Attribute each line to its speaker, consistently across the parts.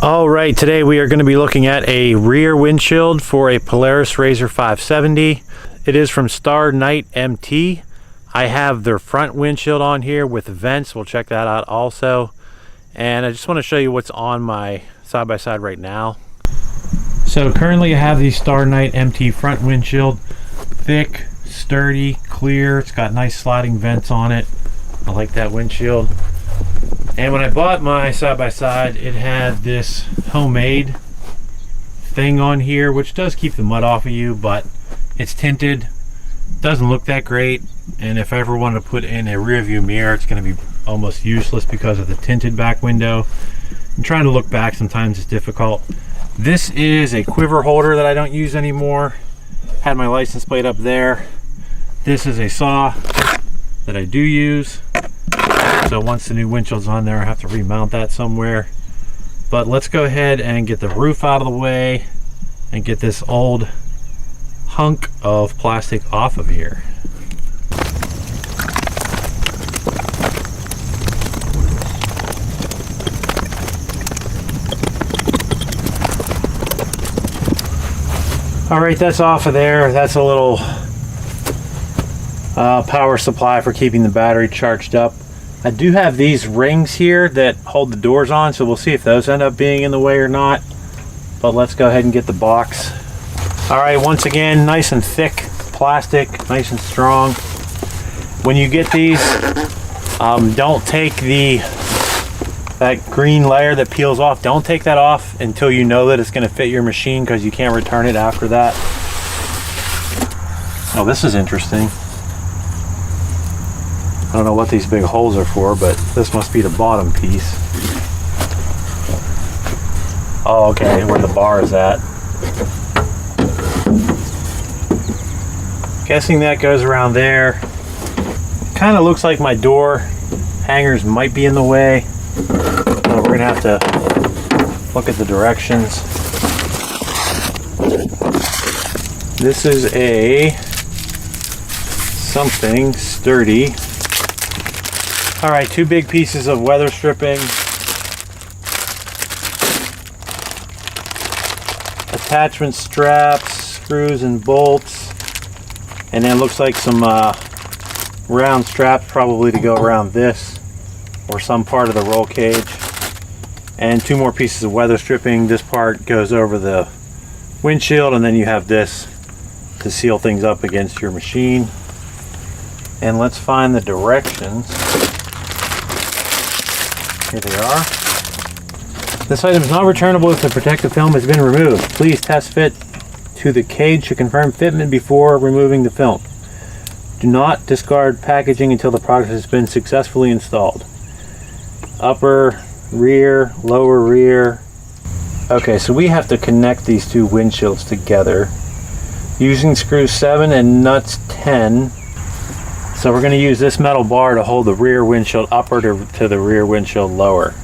Speaker 1: All right, today we are going to be looking at a rear windshield for a Polaris RZR 570. It is from StarknightMT. I have their front windshield on here with vents. We'll check that out also. And I just want to show you what's on my side-by-side right now. So currently I have the StarknightMT front windshield. Thick, sturdy, clear. It's got nice sliding vents on it. I like that windshield. And when I bought my side-by-side, it had this homemade thing on here, which does keep the mud off of you, but it's tinted. Doesn't look that great. And if I ever wanted to put in a rear view mirror, it's going to be almost useless because of the tinted back window. And trying to look back sometimes is difficult. This is a quiver holder that I don't use anymore. Had my license plate up there. This is a saw that I do use. So once the new windshield's on there, I have to remount that somewhere. But let's go ahead and get the roof out of the way and get this old hunk of plastic off of here. All right, that's off of there. That's a little power supply for keeping the battery charged up. I do have these rings here that hold the doors on, so we'll see if those end up being in the way or not. But let's go ahead and get the box. All right, once again, nice and thick plastic, nice and strong. When you get these, don't take that green layer that peels off, don't take that off until you know that it's going to fit your machine, because you can't return it after that. Oh, this is interesting. I don't know what these big holes are for, but this must be the bottom piece. Oh, okay, where the bar is at. Guessing that goes around there. Kind of looks like my door hangers might be in the way. We're gonna have to look at the directions. This is a something sturdy. All right, two big pieces of weather stripping. Attachment straps, screws and bolts. And then it looks like some round straps probably to go around this or some part of the roll cage. And two more pieces of weather stripping. This part goes over the windshield, and then you have this to seal things up against your machine. And let's find the directions. Here they are. This item is not returnable if the protective film has been removed. Please test fit to the cage to confirm fitment before removing the film. Do not discard packaging until the product has been successfully installed. Upper rear, lower rear. Okay, so we have to connect these two windshields together using screws 7 and nuts 10. So we're going to use this metal bar to hold the rear windshield upper to the rear windshield lower.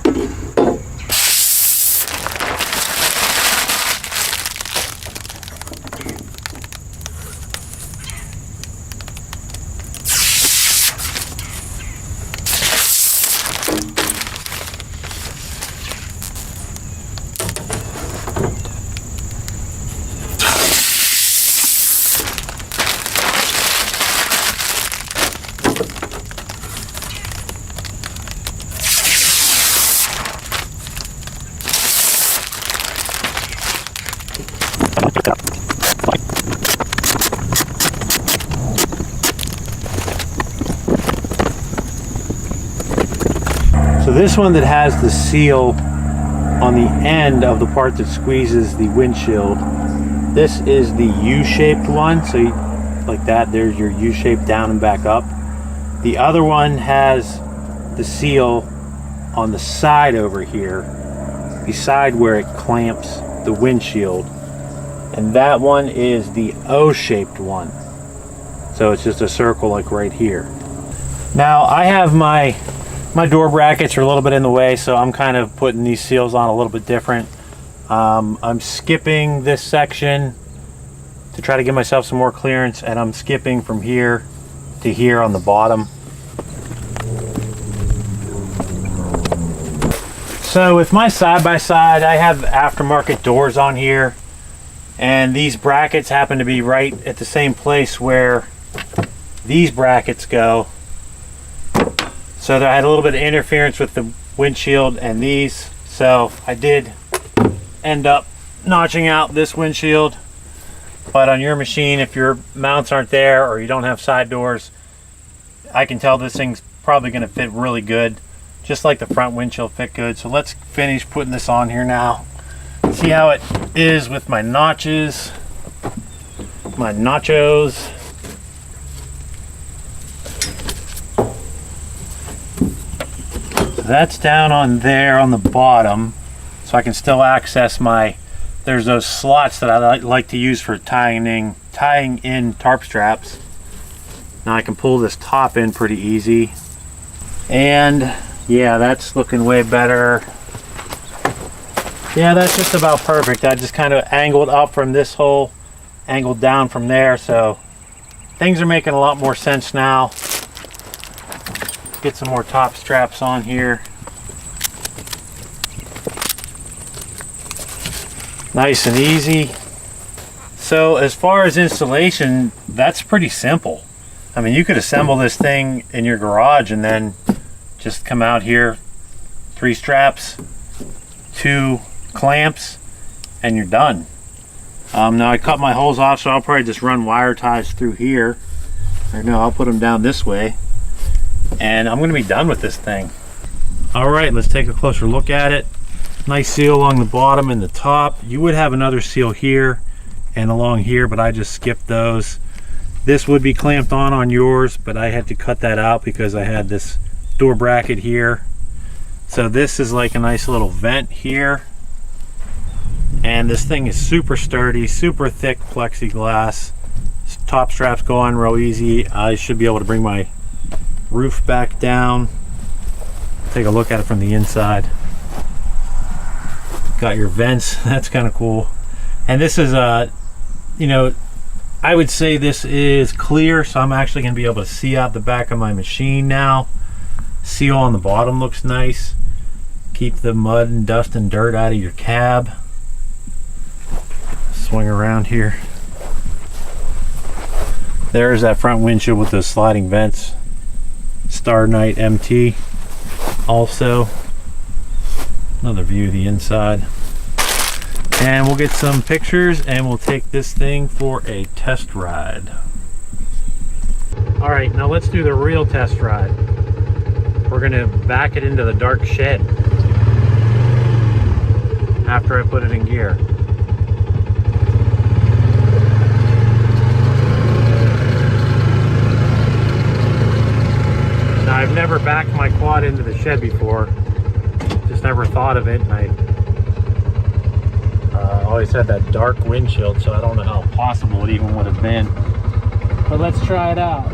Speaker 1: So this one that has the seal on the end of the part that squeezes the windshield, this is the U-shaped one. So like that, there's your U-shape down and back up. The other one has the seal on the side over here, beside where it clamps the windshield. And that one is the O-shaped one. So it's just a circle like right here. Now I have my door brackets are a little bit in the way, so I'm kind of putting these seals on a little bit different. I'm skipping this section to try to give myself some more clearance, and I'm skipping from here to here on the bottom. So with my side-by-side, I have aftermarket doors on here, and these brackets happen to be right at the same place where these brackets go. So I had a little bit of interference with the windshield and these, so I did end up notching out this windshield. But on your machine, if your mounts aren't there or you don't have side doors, I can tell this thing's probably going to fit really good, just like the front windshield fit good. So let's finish putting this on here now. See how it is with my notches, my nachos. So that's down on there on the bottom, so I can still access my, there's those slots that I like to use for tying in tarp straps. Now I can pull this top in pretty easy. And yeah, that's looking way better. Yeah, that's just about perfect. I just kind of angled up from this hole, angled down from there, so things are making a lot more sense now. Get some more top straps on here. Nice and easy. So as far as installation, that's pretty simple. I mean, you could assemble this thing in your garage and then just come out here, 3 straps, 2 clamps, and you're done. Now I cut my holes off, so I'll probably just run wire ties through here. Or no, I'll put them down this way. And I'm going to be done with this thing. All right, let's take a closer look at it. Nice seal along the bottom and the top. You would have another seal here and along here, but I just skipped those. This would be clamped on yours, but I had to cut that out because I had this door bracket here. So this is like a nice little vent here. And this thing is super sturdy, super thick plexiglass. Top straps go on real easy. I should be able to bring my roof back down. Take a look at it from the inside. Got your vents. That's kind of cool. And this is you know, I would say this is clear, so I'm actually going to be able to see out the back of my machine now. Seal on the bottom looks nice. Keep the mud and dust and dirt out of your cab. Swing around here. There's that front windshield with those sliding vents. StarknightMT. Also, another view of the inside. And we'll get some pictures and we'll take this thing for a test ride. All right, now let's do the real test ride. We're gonna back it into the dark shed after I put it in gear. Now, I've never backed my quad into the shed before. Just never thought of it. And I always had that dark windshield, so I don't know how possible it even would have been. But let's try it out.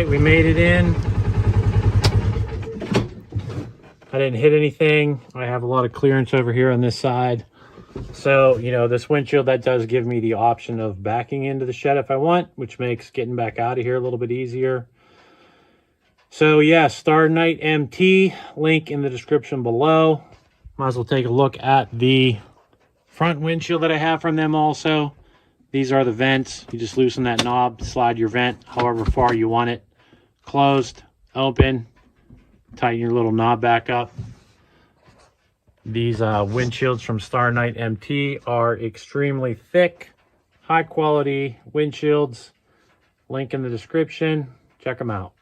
Speaker 1: We made it in. I didn't hit anything. I have a lot of clearance over here on this side. So, you know, this windshield, that does give me the option of backing into the shed if I want, which makes getting back out of here a little bit easier. So yeah, StarknightMT, link in the description below. Might as well take a look at the front windshield that I have from them also. These are the vents. You just loosen that knob, slide your vent however far you want it. Closed, open, tighten your little knob back up. These windshields from StarknightMT are extremely thick, high quality windshields. Link in the description. Check them out.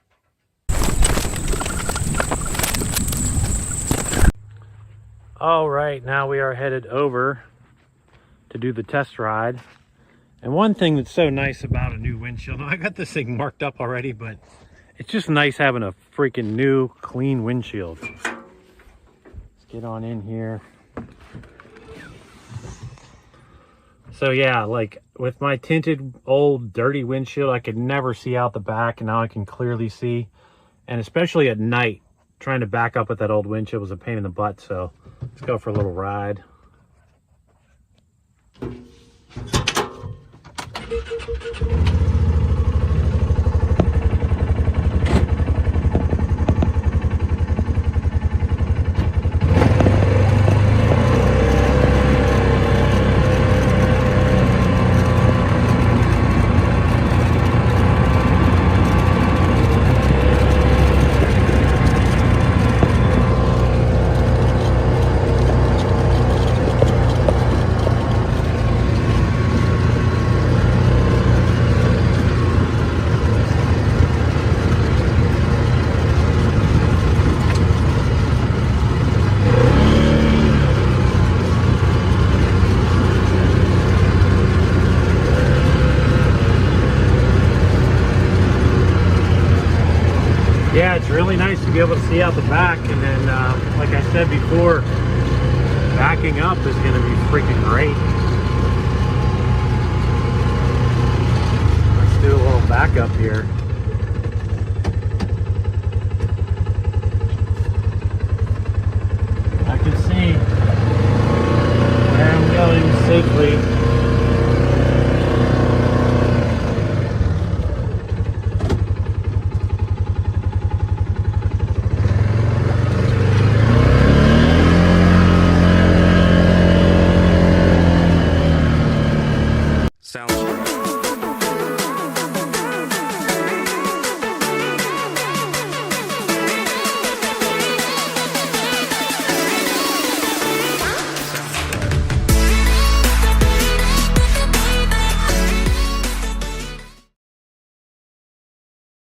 Speaker 1: All right, now we are headed over to do the test ride. And one thing that's so nice about a new windshield, I got this thing marked up already, but it's just nice having a freaking new, clean windshield. Let's get on in here. So yeah, like with my tinted old dirty windshield, I could never see out the back, and now I can clearly see. And especially at night, trying to back up with that old windshield was a pain in the butt. So let's go for a little ride. Yeah, it's really nice to be able to see out the back, and then like I said before, backing up is going to be freaking great. Let's do a little backup here.